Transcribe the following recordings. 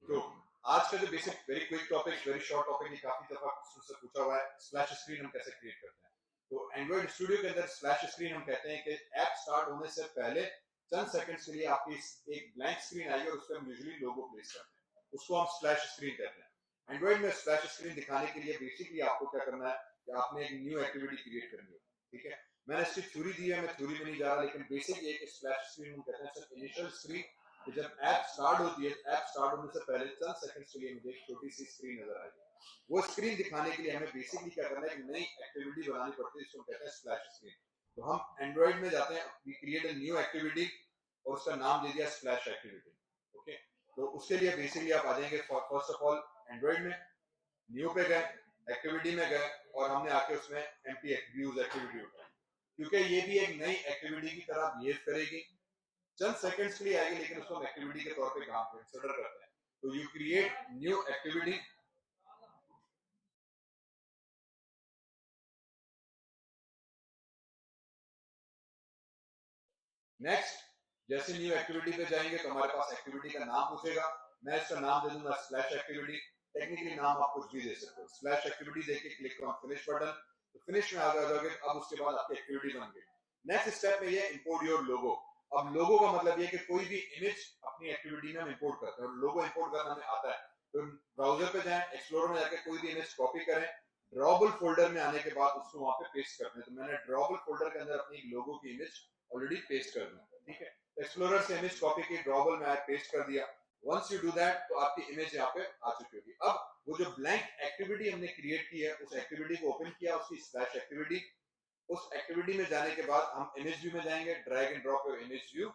तो आज का जो basic very quick topic, very short topic, ये काफी दफा से पूछा हुआ है, स्प्लैश स्क्रीन हम कैसे क्रिएट करते हैं। तो एंड्रॉइड स्टूडियो के अंदर स्प्लैश स्क्रीन हम कहते हैं कि ऐप स्टार्ट होने से पहले चंद सेकंड्स के लिए आपकी एक ब्लैंक स्क्रीन आएगी और उस पर हम यूजुअली लोगो प्लेस करते हैं, उसको हम स्प्लैश स्क्रीन कहते हैं। एंड्रॉइड में स्प्लैश स्क्रीन दिखाने के लिए बेसिकली आपको क्या करना है कि आपने एक न्यू एक्टिविटी क्रिएट करनी है। ठीक है, मैंने इसकी थ्योरी दी है, मैं थ्योरी में नहीं जा रहा, लेकिन बेसिक ये स्प्लैश स्क्रीन हम कहते हैं सिर्फ इनिशियल स्क्रीन कि जब ऐप स्टार्ट होती है, ऐप स्टार्ट होने से पहले चंद सेकंड्स के लिए मुझे एक छोटी सी स्क्रीन नजर आएगी। वो स्क्रीन दिखाने के लिए हमें बेसिकली क्या करना है, एक नई एक्टिविटी बनानी पड़ती है, इसको कहते हैं स्प्लैश स्क्रीन। तो हम एंड्रॉइड में जाते हैं, we create a new activity और उसका नाम दे दिया स्प्लैश एक्टिविटी। ओके, तो उसके लिए बेसिकली आप आ जाएंगे फर्स्ट ऑफ ऑल एंड्रॉइड में, न्यू पे गए, एक्टिविटी में गए और हमने आके उसमें एम्प्टी व्यूज एक्टिविटी उठाई, क्योंकि ये भी एक नई एक्टिविटी की तरह बिहेव करेगी, चंद सेकंड्स के लिए आएगी, लेकिन उसको हम एक्टिविटी के तौर पे काम कंसीडर करते हैं। तो you create new activity, next जैसे न्यू एक्टिविटी पे जाएंगे तो हमारे पास एक्टिविटी का नाम पूछेगा, मैं इसका नाम दे दूंगा स्प्लैश एक्टिविटी। टेक्निकली नाम आप कुछ भी दे सकते हो, स्प्लैश एक्टिविटी देके क्लिक करो फिनिश बटन, तो फिनिश में आ जाओगे। अब उसके बाद आपकी एक्टिविटी बन गई। नेक्स्ट स्टेप में ये इंपोर्ट योर लोगो। अब लोगो का मतलब ये कि कोई भी इमेज अपनी एक्टिविटी में हम इंपोर्ट करते हैं और लोगो इंपोर्ट करना हमें आता है। तो ब्राउजर पे जाएं, एक्सप्लोरर में जाके कोई भी इमेज कॉपी करें, ड्रॉबल फोल्डर में आने के बाद उसको वहां पे पेस्ट करते हैं। तो मैंने ड्रॉबल फोल्डर के अंदर अपनी लोगो की इमेज ऑलरेडी पेस्ट कर दी। ठीक है, एक्सप्लोरर से इमेज कॉपी की, ड्रॉबल में पेस्ट कर दिया। वंस यू डू दैट तो आपकी इमेज यहाँ पे आ चुकी होगी। अब वो जो ब्लैंक एक्टिविटी हमने क्रिएट की है, उस एक्टिविटी को ओपन किया, उसकी स्लैश एक्टिविटी, उस एक्टिविटी में जाने के बाद हम इमेज व्यू में जाएंगे, drag and drop image view,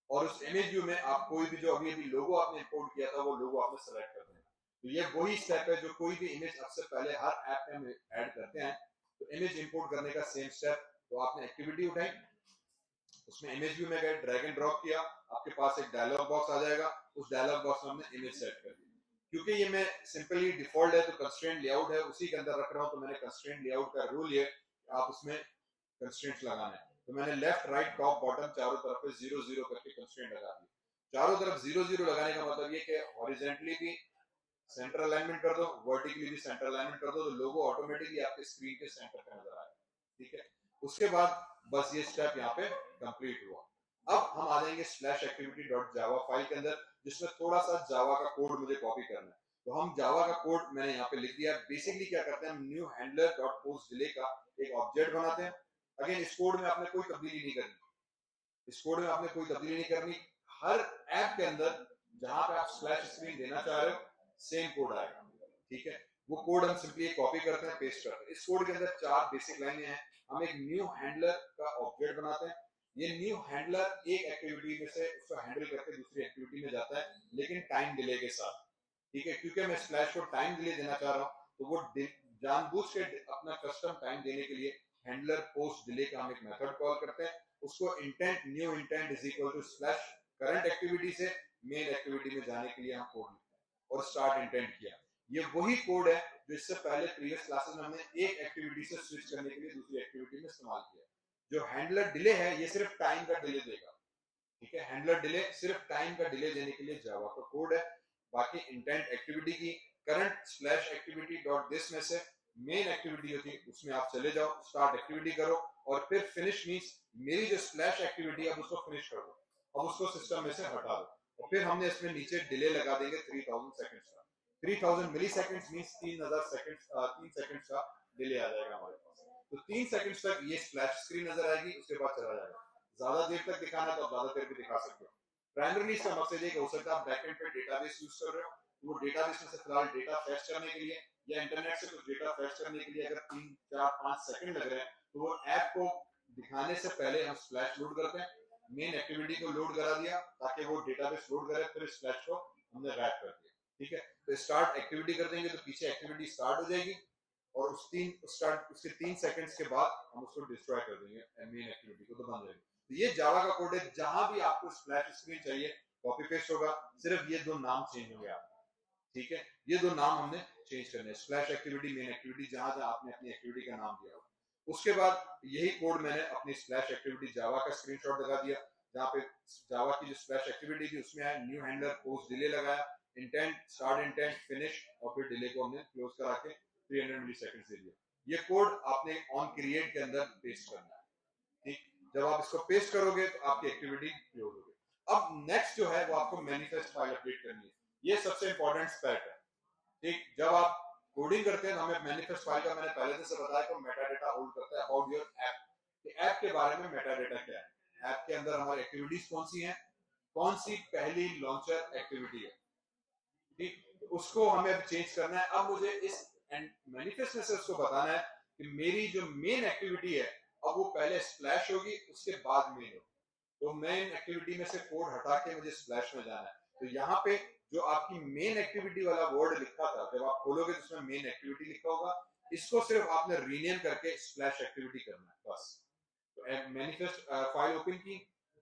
और उस इमेज व्यू में आप कोई भी जो अभी अभी लोगो आपने इंपोर्ट किया था वो लोगो आपने सेलेक्ट कर देना। तो ये वही स्टेप है जो कोई भी इमेज सबसे पहले हर ऐप में हम ऐड करते हैं। तो इमेज इंपोर्ट करने का सेम स्टेप, तो आपने एक्टिविटी उठाई, उसमें इमेज व्यू में गए, ड्रैग एंड ड्रॉप किया, आपके पास एक डायलॉग बॉक्स आ जाएगा, उस डायलॉग बॉक्स में हमने इमेज सेट कर दी। क्योंकि ये मैं सिंपली डिफॉल्ट है तो कंस्ट्रेंट लेआउट है उसी के अंदर रख रहा हूं, तो मैंने कंस्ट्रेंट लेआउट का रूल ये आप उसमें कंस्ट्रेंट्स लगाना है। तो मैंने लेफ्ट राइट टॉप बॉटम चारों तरफ पे 0 0 करके कंस्ट्रेंट लगा दिए। चारों तरफ 0 0 लगाने का मतलब ये कि हॉरिजॉन्टली भी सेंटर अलाइनमेंट कर दो, वर्टिकली भी सेंटर अलाइनमेंट कर दो, तो लोगो ऑटोमेटिकली आपके स्क्रीन के सेंटर पे नजर आएगा। ठीक है, उसके बाद बस ये स्टेप यहाँ पे कंप्लीट हुआ। अब हम आ जाएंगे slash activity dot Java file के अंदर, जिसमें थोड़ा सा जावा का कोड मुझे कॉपी करना है। तो हम जावा का कोड मैंने यहाँ पे लिख दिया। बेसिकली क्या करते हैं, हम new handler dot post delay का एक ऑब्जेक्ट बनाते हैं। अगेन इस कोड में आपने कोई तब्दीली नहीं करनी, इस कोड में आपने कोई तब्दीली नहीं करनी। हर ऐप के अंदर जहां पे आप स्लैश स्क्रीन देना चाह रहे हो सेम कोड आएगा। ठीक है, वो कोड हम सिंपली कॉपी करते हैं, पेस्ट करते हैं। इस कोड के अंदर 4 बेसिक लाइनें हैं। हम एक न्यू हैंडलर का ऑब्जेक्ट बनाते हैं। ये न्यू हैंडलर एक एक्टिविटी में से उसको हैंडल करके दूसरी एक्टिविटी में जाता है, लेकिन टाइम डिले के साथ। ठीक है, क्योंकि मैं स्लैश को टाइम डिले देना चाह रहा हूँ, तो वो जानबूझ के अपना कस्टम टाइम देने के लिए हैंडलर पोस्ट डिले का हम एक मेथड कॉल करते हैं। उसको intent, new intent is equal to slash current activity से मेन एक्टिविटी में जाने के लिए हम कोड लिखते हैं और स्टार्ट इंटेंट किया। ये वही कोड है जो इससे पहले प्रीवियस क्लासेस में हमने एक एक्टिविटी से स्विच करने के लिए दूसरी एक्टिविटी में इस्तेमाल किया। जो हैंडलर डिले है ये सिर्फ टाइम का डिले देगा। ठीक है, हैंडलर डिले सिर्फ टाइम का डिले देने के लिए जावा का कोड है। बाकी इंटेंट एक्टिविटी की, current slash activity dot this में से मेन एक्टिविटी होती है उसमें आप चले जाओ, स्टार्ट एक्टिविटी करो और फिर फिनिश मींस मेरी जो स्लैश एक्टिविटी है उसको फिनिश कर दो, अब उसको सिस्टम में से हटा दो। और फिर हमने इसमें नीचे डिले लगा देंगे 3000 सेकंड्स का। 3000 मिली सेकंड्स मींस 3000 सेकंड्स, 3 सेकंड्स का डिले आ जाएगा हमारे पास। तो 3 सेकंड्स तक ये स्प्लैश स्क्रीन नजर आएगी, उसके बाद चला जाएगा। ज्यादा देर तक दिखाना तो ज्यादा देर भी दिखा सकते हो। प्राइमरीली इसका मकसद है कि हो सकता है आप बैकएंड पे डेटाबेस यूज कर रहे हो, तो वो डेटाबेस में से फिलहाल डेटा फेच करने के लिए या इंटरनेट से कुछ डेटा फेच करने के लिए अगर 3 4 5 सेकंड लग रहे हैं, तो वो ऐप को दिखाने से पहले हम स्प्लैश लोड करते हैं। मेन एक्टिविटी को लोड करा दिया ताकि वो डेटाबेस लोड करे, फिर स्प्लैश को हमने रैप कर दिया। ठीक है, तो स्टार्ट एक्टिविटी कर देंगे तो पीछे एक्टिविटी स्टार्ट हो जाएगी और उसके 3 सेकंड्स के बाद हम उसको डिस्ट्रॉय कर देंगे मेन एक्टिविटी को, तो बंद रहेगी। तो ये जावा का कोड है। जहां भी आपको स्प्लैश स्क्रीन चाहिए कॉपी पेस्ट होगा, सिर्फ ये 2 नाम चेंज होंगे आपके। ठीक है, ये 2 नाम हमने चेंज करने हैं, स्प्लैश एक्टिविटी, मेन एक्टिविटी, जहां जहां आपने अपनी एक्टिविटी का नाम दिया होगा। उसके बाद यही कोड मैंने अपनी स्प्लैश एक्टिविटी जावा का स्क्रीनशॉट लगा दिया। जहाँ पे जावा की जो स्प्लैश एक्टिविटी थी उसमें आया न्यू हैंडलर पोस्ट डिले लगाया, इंटेंट स्टार्ट इंटेंट फिनिश, और फिर डिले को हमने क्लोज करा के 300 मिली सेकंड दे दिया। ये कोड आपने ऑन क्रिएट के अंदर पेस्ट करना है, ठीक। जब आप इसको पेस्ट करोगे तो आपकी एक्टिविटी क्लोज होगी। अब नेक्स्ट जो है वो आपको मैनिफेस्ट फाइल अपडेट करनी है, ये सबसे इंपॉर्टेंट स्टेप है, ठीक। जब आप कोडिंग करते हैं तो हमें मैनिफेस्ट फाइल का, मैंने पहले से बताया कि मेटा डेटा होल्ड करता है अबाउट योर ऐप, ऐप के बारे में मेटा डेटा क्या है, ऐप के अंदर हमारी एक्टिविटीज कौन सी हैं, कौन सी पहली लॉन्चर एक्टिविटी है, ठीक। उसको हमें अब चेंज करना है। अब मुझे इस मैनिफेस्ट में से उसको बताना है कि मेरी जो मेन एक्टिविटी है अब वो पहले स्प्लैश होगी उसके बाद मेन होगी। तो मेन एक्टिविटी में से कोड हटा के मुझे स्प्लैश में जाना है। तो यहाँ पे जो आपकी मेन एक्टिविटी वाला वर्ड लिखा था, जब आप खोलोगे तो उसमें मेन एक्टिविटी लिखा होगा, इसको सिर्फ आपने रीनेम करके स्प्लैश एक्टिविटी करना है बस। तो मैनिफेस्ट फाइल ओपन की,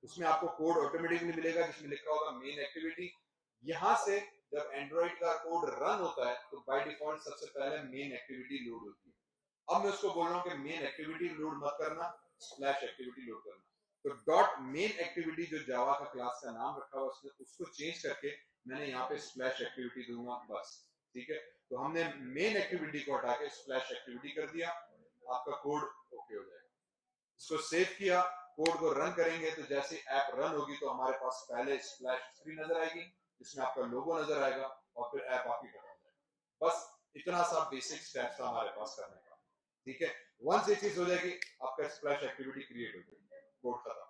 उसमें आपको कोड ऑटोमेटिकली मिलेगा जिसमें लिखा होगा मेन एक्टिविटी। यहाँ से जब एंड्रॉइड का कोड रन होता है तो बाय डिफॉल्ट सबसे पहले मेन एक्टिविटी लोड होती है। अब मैं उसको बोल रहा हूँ कि मेन एक्टिविटी लोड मत करना, स्प्लैश एक्टिविटी लोड करना। तो डॉट मेन एक्टिविटी जो जावा का क्लास का नाम रखा हुआ उसने उसको चेंज करके मैंने यहाँ पे स्प्लैश एक्टिविटी दूंगा बस, ठीक है। तो हमने मेन एक्टिविटी को हटा के स्प्लैश एक्टिविटी कर दिया, आपका कोड ओके हो जाएगा। इसको सेव किया, कोड को रन करेंगे तो जैसे ऐप रन होगी तो हमारे पास पहले स्प्लैश स्क्रीन नजर आएगी, इसमें आपका लोगो नजर आएगा और फिर ऐप आपकी खत्म हो जाएगी। बस इतना सा बेसिक स्टेप्स था हमारे पास करने का, ठीक है। वंस ये चीज हो जाएगी आपका स्प्लैश एक्टिविटी क्रिएट हो जाएगी, कोड खत्म।